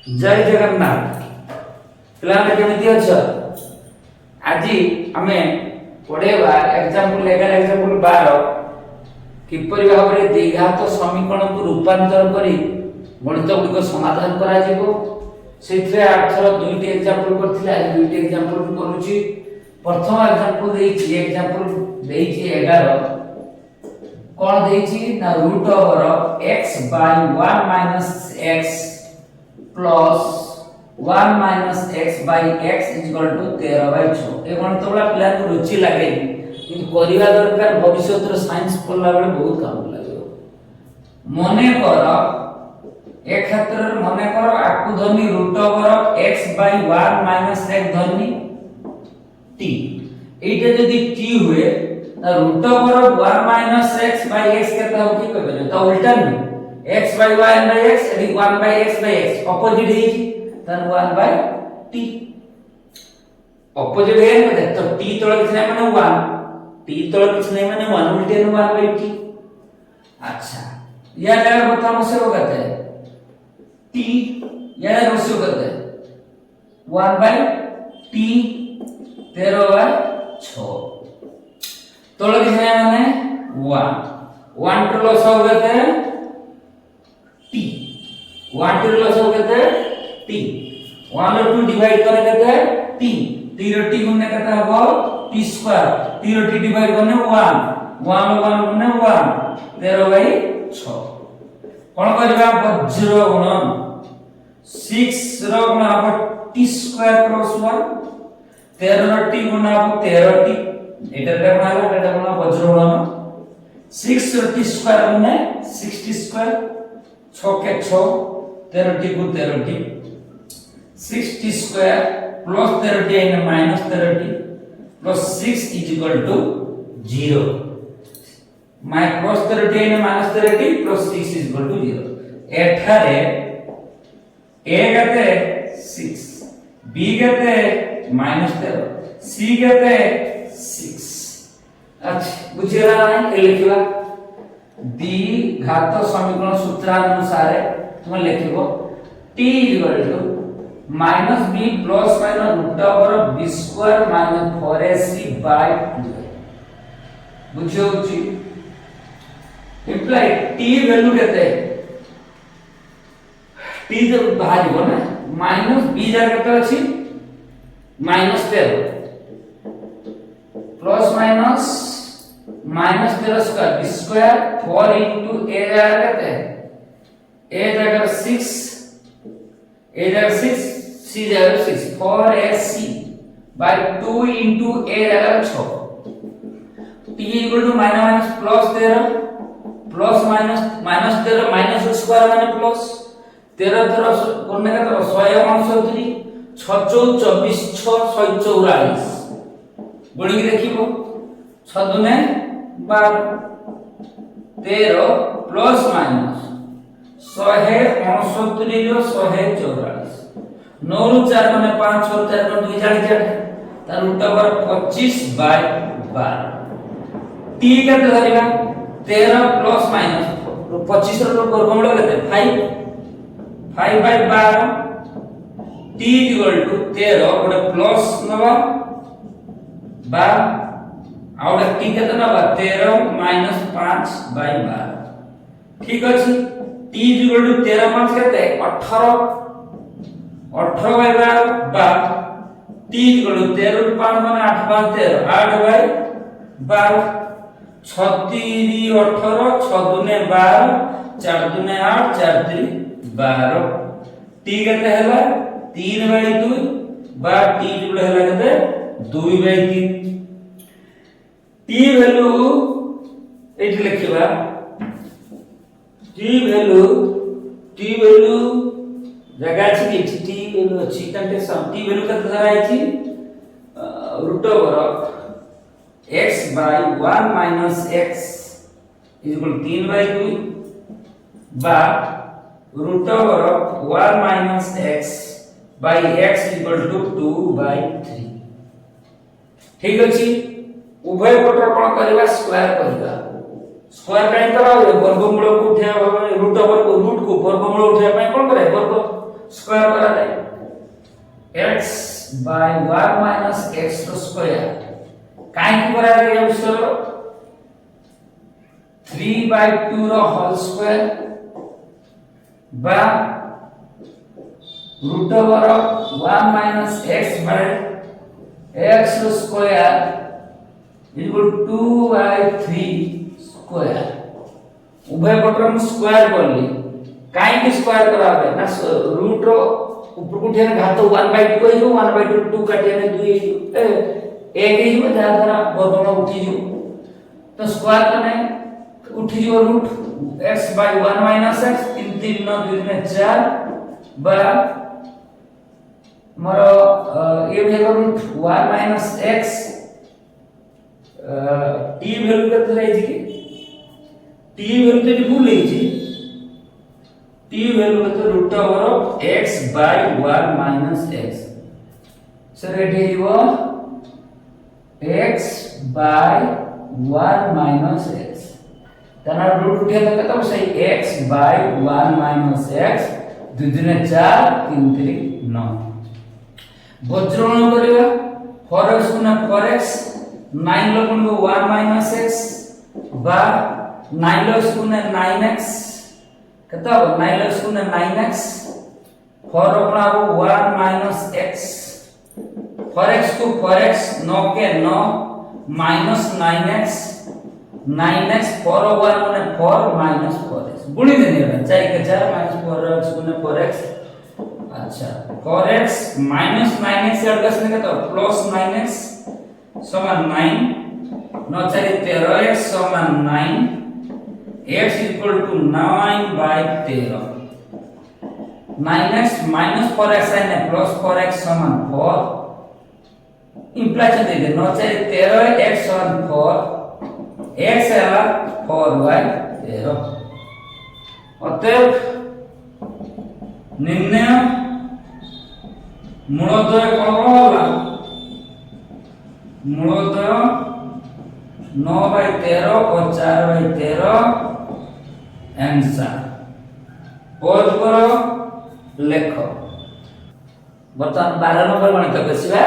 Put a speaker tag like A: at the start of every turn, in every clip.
A: जय जगन्नाथ पिलाने केमिति अछ आजी हमें पढ़ेबा एग्जांपल लेकर एग्जांपल 12 किपरि भाबरे द्विघात समीकरण को रूपांतर करी गणित गुडिक समाधान करा जिवो सेथरे आठर दुईटी एग्जांपल करथिला आज दुईटी एग्जांपल करूची प्रथम एग्जांपल देइची 11 कोन देइची ना root over x by 1 minus x plus 1 minus x by x is equal to 13 by 6 ए गणित वाला प्लान को रुचि लागे कि करिवा दरकार भविष्य रो साइंस पढ़ला बेले बहुत काम लागो मने कर एक क्षेत्र मने कर आकु धनी root over x by 1 minus x धनी t एटा यदि t हुए त root over 1 minus x by x केता हो कि कहबे त उल्टा नहीं x by y by x यदि 1 by x by x opposite है then 1 by t ऑपोजिट है मतलब तो t तळ किछ नाही माने 1 t तळ किछ नाही माने 1 उल्टे 1 by t अच्छा या जगह बता मुझसे हो कहते हैं t या मुझसे हो कहते हैं 1 by t 13 by 6 तळ किछ नाही माने 1 टू लॉस हो कहते हैं t 1 टू लॉस हो कहते हैं t 1 और 2 डिवाइड करने कहते हैं t 3 t गुणने कहता है वो t स्क्वायर 3 t डिवाइड करने 1 1 1 गुणने 1 13 by 6 कोन करबा वज्र गुणन 6 रो गुण अब t स्क्वायर प्लस 1 13 t गुण अब 13 t एटा गुण वज्र गुणन 6 रो t स्क्वायर गुणे 60 स्क्वायर 6 के 6 13 t को 13 t 60 square plus 13 t and minus 13 t plus 6 is equal to 0 my plus 13 t and minus 13 t plus 6 is equal to 0 एठारे a कहते 6 b कहते minus 13 c कहते 6 अच्छा बुझिरा नहीं लिखिबा द्विघात समीकरण सूत्रानुसार तुम लिखिबो t minus b plus minus root over b square minus 4ac by 2 बुझियो छी इम्प्लाई t वैल्यू कहते हैं t जब बाहर हो ना minus b जगह केते अछि minus 13 plus minus minus 13 square b square 4 into a जगह कहते हैं a जगह 6 a जगह 6 c जगह 6 4ac by 2 into a जगह 6 t equal to minus plus 13 plus minus 13 minus square माने प्लस 13 13 करने का तो 100 6 24 6 144 बोली देखिबो 6 दुने 12 13 प्लस माइनस 169 रो 144 9 रु 4 माने 5 और 4 को 2 जानि जाने त रूट ओवर 25 बाय 12 t केते धरिबा 13 प्लस माइनस 25 रो वर्गमूल केते 5 5 बाय 12 t इक्वल टू 13 गोटे प्लस नबा 12 आउट t केते नबा 13 माइनस 5 बाय 12 ठीक अछि t इक्वल टू 13 5 केते 18 18 बाय 12 बा t इक्वल टू 13 ରୁ 5 माने 8 5 13 8 बाय 12 36 18 6 दुने 12 4 दुने 8 4 3 12 t केते हैला 3 बाय 2 बा t इक्वल हैला केते 2 बाय 3 t वैल्यू एठी लिखिबा t वैल्यू जगह अछि कि t वैल्यू अछि तंटे सम t वैल्यू केते धरा अछि root over x by 1 minus x is equal to 3 by 2 बा root over 1 minus x by x is equal to 2 by 3 ठीक अछि उभय पट कोन करबा स्क्वायर करबा स्क्वायर काई करा वर्गमूल को उठा रूट ओवर को रूट को वर्गमूल उठा पय कोन करे वर्ग square x by 1 minus x square କାହିଁକି କରାଯାଏ ଏ ବିଷୟ 3 by 2 ର whole square ବା root over of 1 minus x by x square equal to 2 by 3 square उभय पटर में स्क्वायर कर ली काहे की स्क्वायर करावे ना रूट रो ऊपर को उठे घात 1 by 2 हो 1 by 2 काटे में 2 एक ही में जहां द्वारा वर्गमूल उठी जो तो स्क्वायर करने उठी जो root x by 1 minus x 3 3 9 2 में 4 बा मरो ये भेगा root 1 minus x t value केते रही छी t वैल्यू तो भूल ही छी t वैल्यू केते root over of x by 1 minus x सर एठी हिबो x by 1 minus x तना रूट उठे तो केते सही x by 1 minus x 2 3 4 3 3 9 वज्रण करिवा 4x Guna 4x 9 लपन को 1 minus x बा 9 लस गुना 9x केता हो 9 लस गुना 9x 4 अपना हो 1 minus x 4x को 4x 9 के 9 minus 9x 9x 4 1 गुना 4 minus 4x गुणी देने वाला 4 के 4 minus 4x गुना 4x अच्छा 4x minus 9x से अड़का से तो plus 9x समान 9 9 4 13x समान 9 x equal to 9 by 13 9x minus 4x है plus 4x समान 4 implies देंगे 9 4 13 x समान 4 x है 4 by 13 अतएव निर्णय मूलोदय कौन होला मूलोदय 9 by 13 और 4 by 13 आंसर पोज करो लेखो बर्तमान 12 नंबर गणित कसिबा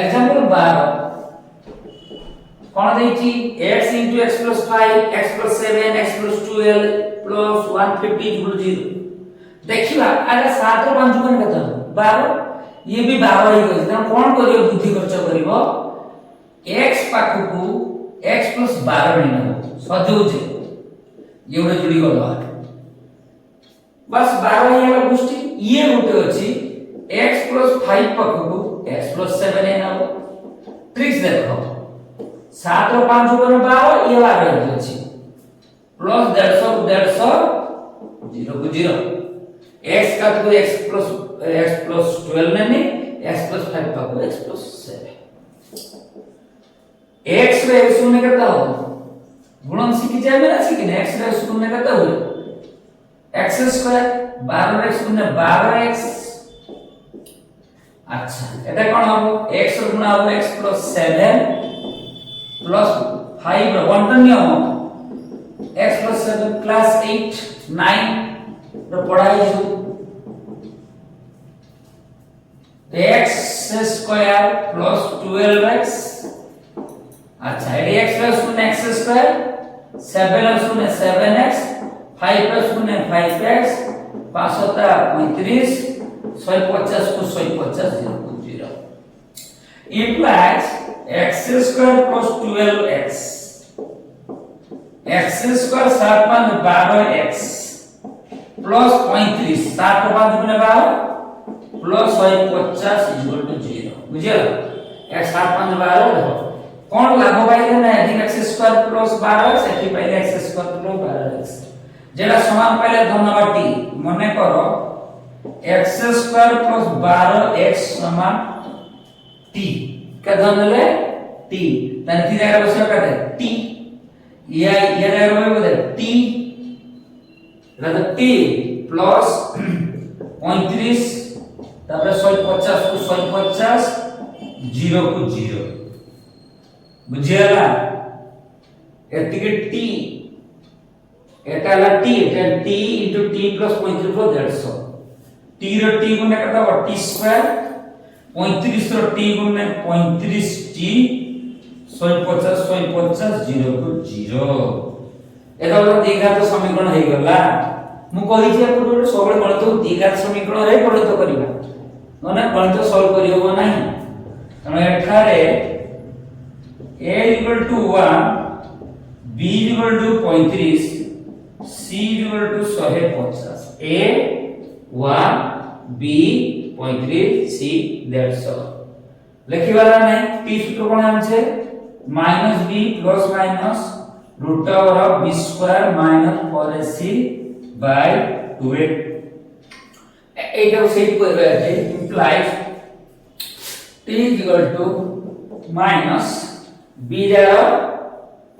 A: एग्जांपल 12 कोन देछि x x + 5 x + 7 x + 12 + 150 0 देखिबा अरे 7 रो 5 कोन कत 12 ये भी 12 ही होई त कोन करियो बुद्धि खर्च करिवो x पाखु को x + 12 नहीं सजौ जे एवढे जुडी गलो बस 12 ही वाला गोष्टी ये होते अछि x + 5 पाखु को x + 7 है ना ट्रिक्स देखो 7 और 5 को 12 ये वाला रहते अछि प्लस 150 0 को 0 x का तो x plus 12 नहीं x plus 5 का को x plus 7 x रे शून्य करता हो गुणन सीखी जाए मेरा सीखी ना x रे शून्य करता हो x स्क्वायर 12x गुना 12x अच्छा এটা কোন হবে x গুণা হবে x plus 7 plus 5 1 টা নিয়ম x plus 7 class 8 9 रो पढ़ाई जो x स्क्वायर प्लस 12x अच्छा ये x plus 1 x square 7 plus 1 7x 5 plus 1 5x 5 होता 35 150 को 150 0 को 0 implies x square plus 12x x square 7 5 12x plus 35 7 को 5 गुना 12 प्लस 150 इक्वल टू 0 बुझियो x 7 5 12 देखो कोन लाभ पाइले ना x स्क्वायर प्लस 12x एठी पाइले x स्क्वायर प्लस 12x जेला समान पाइले धनवाटी मने करो x स्क्वायर प्लस 12x समान t का धन ले t तने ती जगह बस का दे t ये जगह में बोले t मतलब t प्लस 35 तापर 150 को 150 0 को 0 बुझियला एतिके t एटाला t एटा t * t + 35 को 150 t रो t गुना करता t स्क्वायर 35 रो टी गुणे 35 टी 150 150 0 को 0 एटा द्विघात समीकरण हे गला मु कहि जे पूर्व सबले गणित द्विघात समीकरण रे गणित करिबा नने गणित सॉल्व करि होबो नाही तने एठारे a = 1 b = 35 c = 150 a 1 b 35 c 150 लिखिबाला नै p सूत्र कोन आछे -b plus minus √b square minus 4ac by 2a Etah set करबा छै implies t = माइनस b जाओ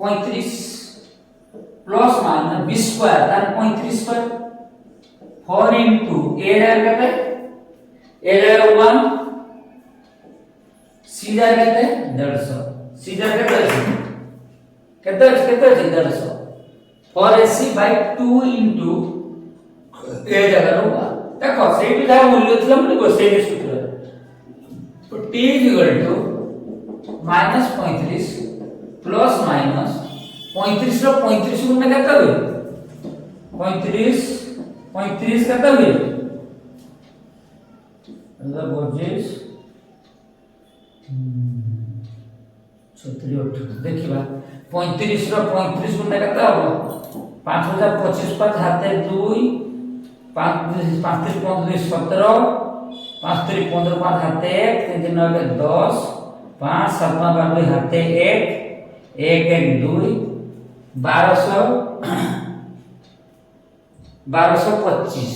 A: 35 plus minus b square tan 35 square 4 into a जाएगा कितने a जाएगा 1 c जाएगा कितने 150 c जाएगा कितने 150 4ac by 2 into a जाएगा 1 देखो सेठी जा मूल्य थिला मने बसे के सूत्र तो t = -35 प्लस माइनस 35 रो 35 गुणे केते होय 35 केते होय मतलब 25 36 देखिबा 35 रो 35 गुणे केते हो 5025 5 हाथे 2 5 5 35 17 5 3 15 5 हाथे 1 3 9 10 5 7 12 हाथे 1 1 1 2 1225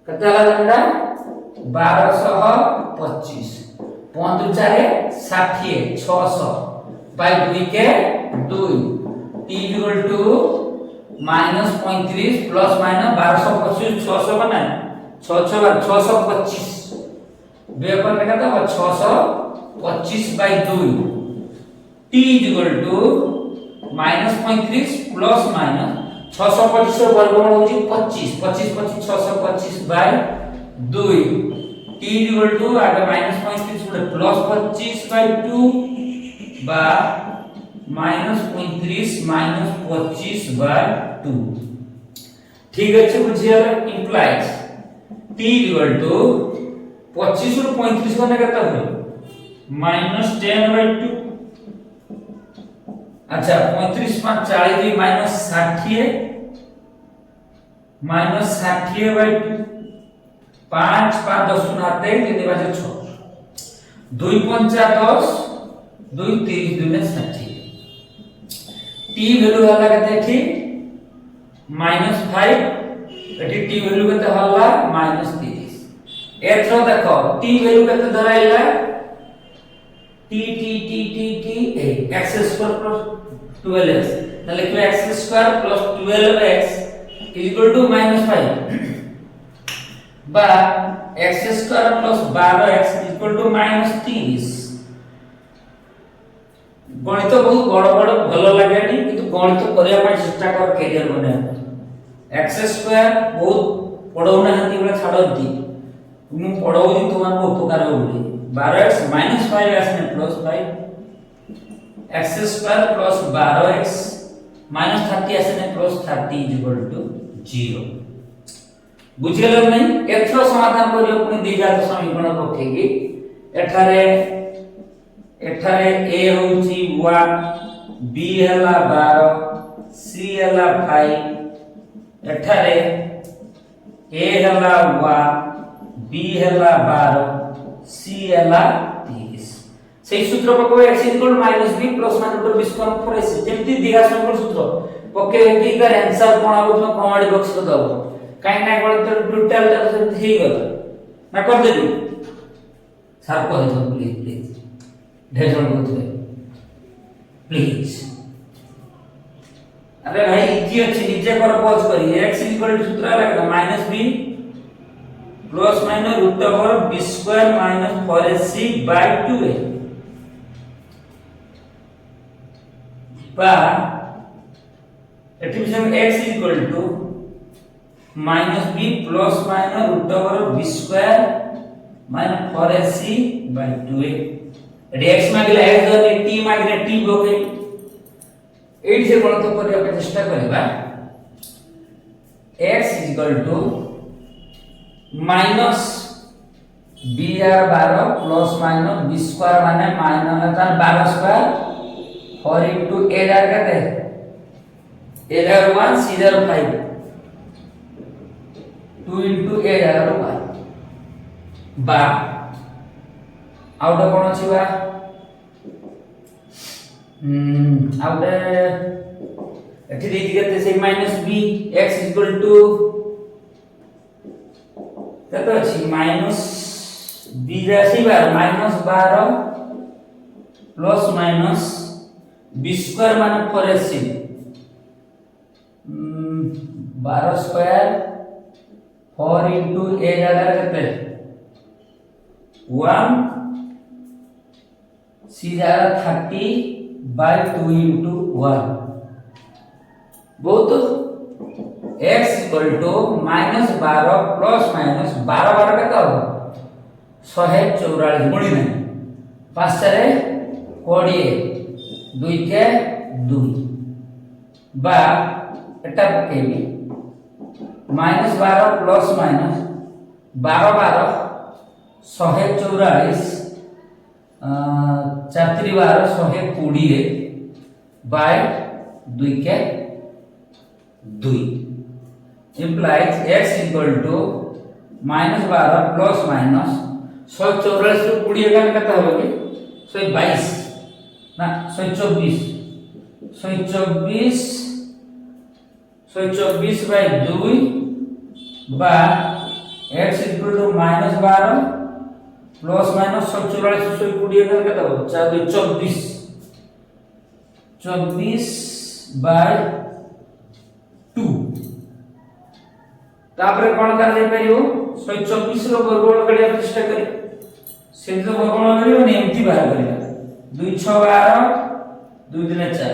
A: कते लागला 1225 15 4 60 600 बाय 2 के 2 t = -35 प्लस माइनस 1225 600 बना 625 बे पर लिखा था 625 बाय 2 t = -35 प्लस माइनस 625 रो वर्गमूल होची 25 25 25 625 बाय 2 t = आगे -35 गुणे +25 बाय 2 बा -35 -25 बाय 2 ठीक अछि बुझिया इंप्लाइज t = 25 रो 35 कोने करता है -10 बाय 2 अच्छा 35 5 40 माइनस 60 बाय 2 5 5 10 गुणाते 3 बाय 6 2 5 10 2 30 2 60 t वैल्यू होला कते थी -5 एठी t वैल्यू कते होला -30 एथरो देखो t वैल्यू कते धराइला t x square plus 12x ताले लिखो x स्क्वायर प्लस 12x =-5 बा x स्क्वायर प्लस 12x =-30 गणित बहुत बड़ बड़ भलो लागेनी किंतु गणित करिया पय चेष्टा कर कैरियर बने x स्क्वायर बहुत पढौना हती बला छाडती मु पढौजी तुमान को उपकार होली 12x - 5 आसने +5 x स्क्वायर प्लस 12x - 30 आसने +30 0 बुझियलो नै एथरो समाधान करियो पुनी द्विघात समीकरण पकेगी एठारे a होची 1 b हला 12 c हला 5 एठारे a हला 1 b हला 12 c हला 30 सेही सूत्र पकवे x = -b plus minus b square पर s जेमति द्विघात समीकरण सूत्र पके की कर आंसर कोन आबो तुम कमेंट बॉक्स रे दबो काई ना गणित टोटल त हे गल ना कर देबी सर को दे प्लीज ढेर होते प्लीज अरे भाई इजी अच्छी नीचे कर पॉज करिए x = सूत्र लगा -b plus minus √b square minus 4ac by 2a बा एटी x = -b plus minus √b square minus 4ac by 2a एडी x मागिले x धरने t मागिले t बोके एडी से कोन तो करिया पे चेष्टा करबा x minus br12 plus minus b square माने माइनस 12 स्क्वायर 4 into a जार करते a जार 1 c जार 5 2 into a जार 1 बा आउट कोन अछि बा आउट एठी देति केते से माइनस b x कत अछि माइनस b राशि बार minus 12 plus minus b square माने 4ac 12 स्क्वायर 4 into a जगह केते 1 c जगह 30 by 2 into 1 बहुत x माइनस 12 प्लस माइनस 12 12 केते हो 144 गुणी नहीं 5 रे 20 2 के 2 बा एटा पकेबी माइनस 12 प्लस माइनस 12 12 144 4 3 12 120 बाय 2 के 2 implies x minus 12 plus minus 144 ରୁ 20 का केते होबो कि 122 ना 124 बाय 2 बा x माइनस 12 प्लस माइनस 144 से 20 का केते हो 24 बाय 2 तापरे कोन कर दे परियो 124 रो वर्गमूल करिया चेष्टा करी से तो वर्गमूल करियो ने एम्ति बाहर करिया 2 6 12 2 3 4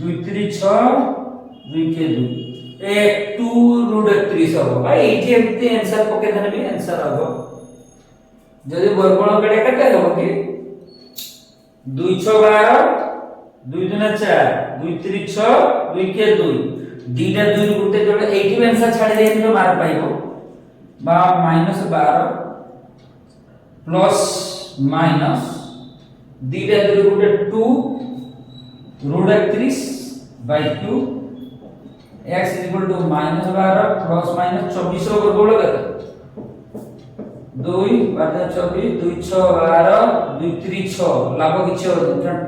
A: 2 3 6 2 के 2 1 2 रूट 30 हो भाई जे एम्ति आंसर पके देने भी आंसर आबो जदी वर्गमूल करिया केते हो कि 2 6 12 2 3 4 2 3 6 2 के 2 दीटा 2 गुटे जोड़े 80 आंसर छाड़ी दे तो मार्क पाइबो बा माइनस 12 प्लस माइनस दीटा 2 गुटे 2 root 30 by 2 x minus 12 plus minus 24 रो वर्गमूल केते 2 12 24 2 6 12 2 3 6 लाभ किछ हो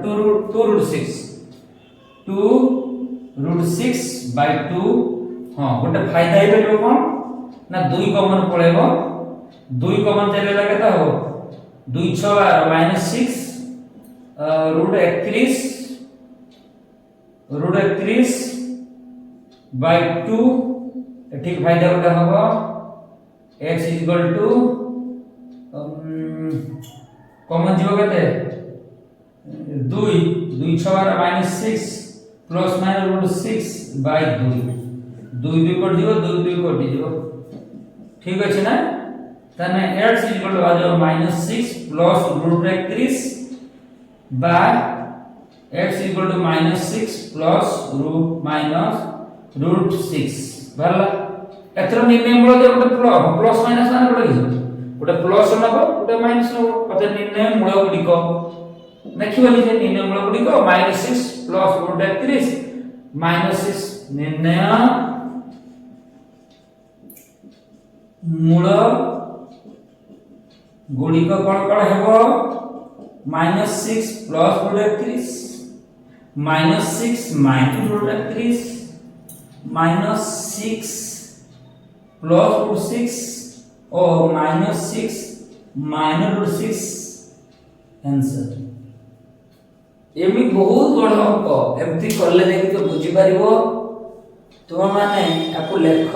A: 2 रूट 6 2 रूट 6 by 2 हां गोटे फायदा हे बेलो कोन ना 2 कॉमन पळेबो 2 कॉमन चलेला केता हो 2 6 12 -6 रूट 31 by 2 ठीक फायदा गोटे हबो x कॉमन जीव केते 2 2 6 12 -6 plus minus root 6 by 2 2 2 cut दियो 2 2 कट दियो ठीक अछि ना तने x आ जाओ -6 plus root 31 by x -6 plus root 6 भरला एथरो निर्णय मूल दे प्लस माइनस माने गोटे प्लस नबो गोटे माइनस नबो पते निर्णय मूल गुडी को देखिबली जे निर्णय मूल गुडी को -6 प्लस रूट 31 -6 निर्णय मूल गुडी को कोन हेबो -6 plus root 31 -6 minus root 31 -6 plus root 6 और -6 माइनस रूट 6 आंसर एमी बहुत बड़ अंक एमती करले देखि तो बुझी परिबो तुम माने आपको लेख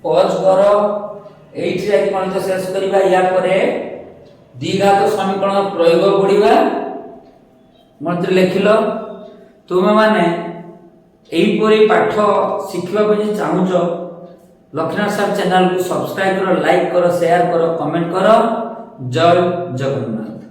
A: पॉज करो एठी आकि कोन तो शेष करबा या परे द्विघात समीकरण प्रयोग पडिबा मंत्र लेखिलो तुम माने एही परी पाठ शिखिबा पई चाहूचो लक्ष्मण साहब चैनल को सब्सक्राइब करो, लाइक करो, शेयर करो, कमेंट करो। जय जगन्नाथ।